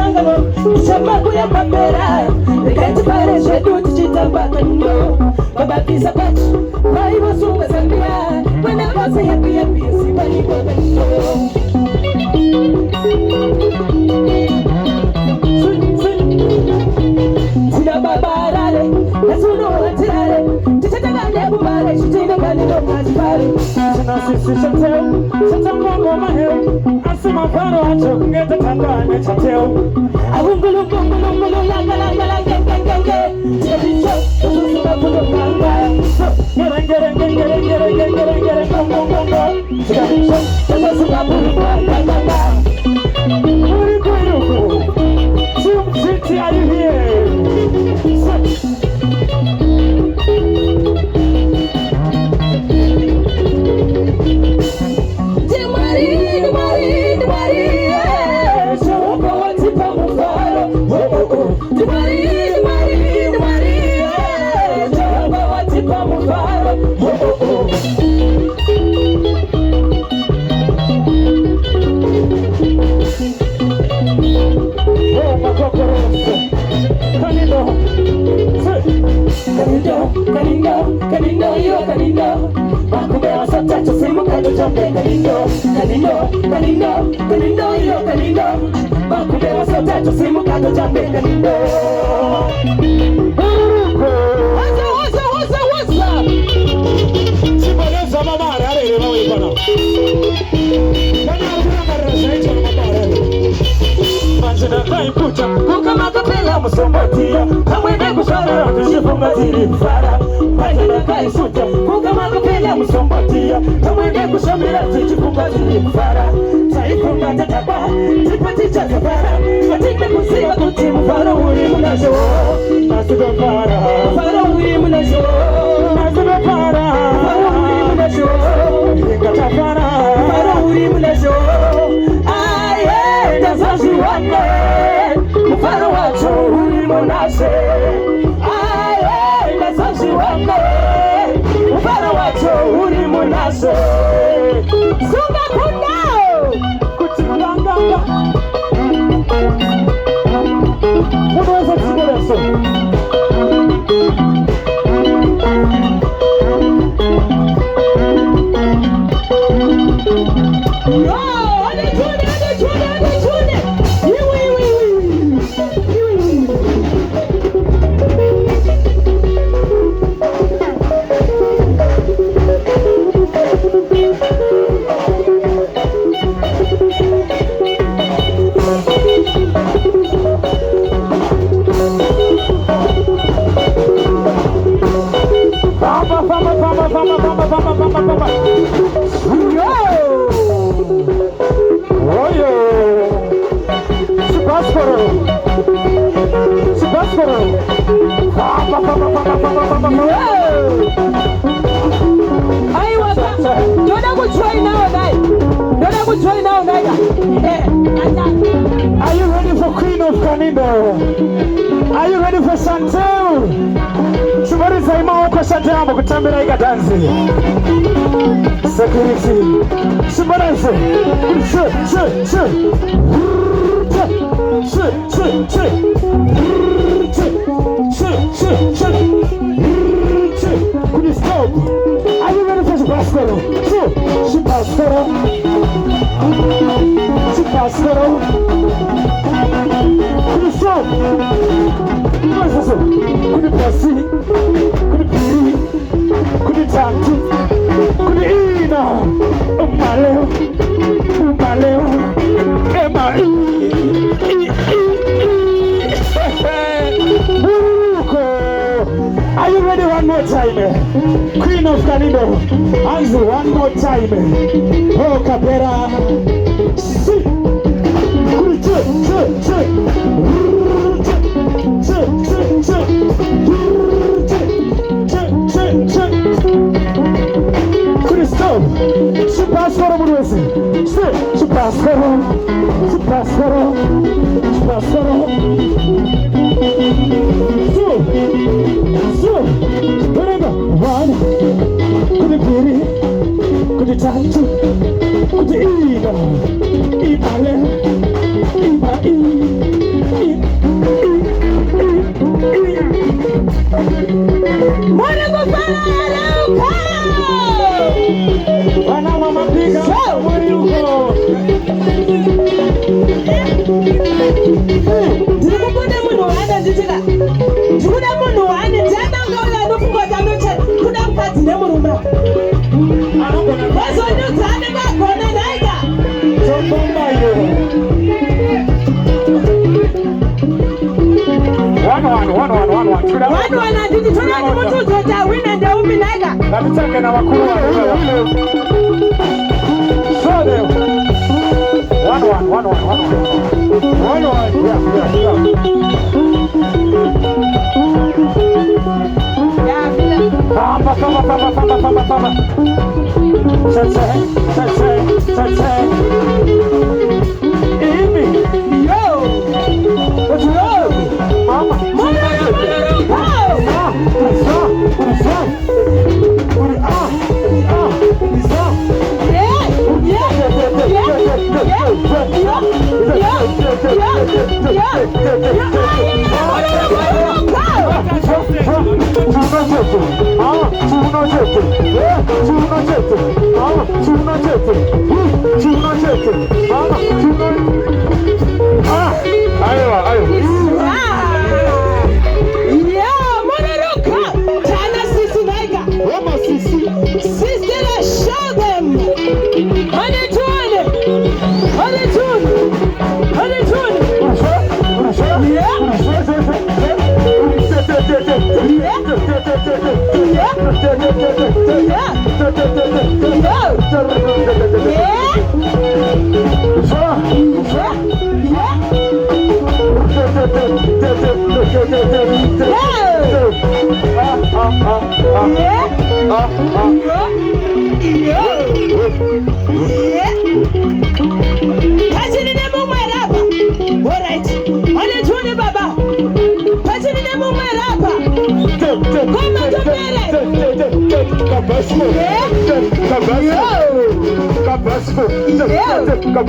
mangalo chamaku ya mapera rekati pare shedu tichitamba kando babakisa pachu vai vasunga zambia wena vose happy happy sibani babando tina babarale nasuno watirale tichitanga nebumare chitinga kanilo kachipare tina sisi Shantel mongo mahe asima paro acho ngeta tangane Shantel agungulu langa genge tibicho susuma kulonganga ngere mongo tibicho susuma kulonganga Uri kuiruku City, are you here? Kanindo, makubela sota chasimu kado jambe kanindo, yo kanindo, makubela sota chasimu kado jambe kanindo. What's up? Sibaleza mamara arere mawe bana. Bana kuna research on mamara. Manjana kai pucha, kuka makapela musombatia, kamwene kusara tujifungatiri fara. Manjana kai pucha, kuka makapela musombatia, kamwene kushamira tujifungatiri fara. Saifunga tataba, tipati chakabara, matinga kusiba kutimu fara uri munajo, nasiba fara, fara uri munajo, nasiba fara, fara uri munajo, ingata fara, fara uri munajo. Nazazi wake mfano wacho ulimonase aye nazazi wake mfano wacho ulimonase sunga kunao kutinganganga unaweza kusimuleso Are you ready for Queen of Kanindo? Are you ready for Shantel? Somebody say more for Shantel, but tell me like a dancing. Security. Somebody Could you stop? Are you ready for the basketball? Basketball. Could you stop? Could you pass it? Could you pee? Could you dance? Could you eat? Are you ready one more time? Queen of Kanindo, Anzu, one more time. Oh, Capera. Cristão, se passou por você. Se passou. One, could it be? Could it touch? Could it eat? Wanu wanajitolea ni mtu zote wina ndio uminaga. Nabitake na wakuru wa so there. One. Yeah. Samba. Say. Amy. Yo. Let's go. Mama.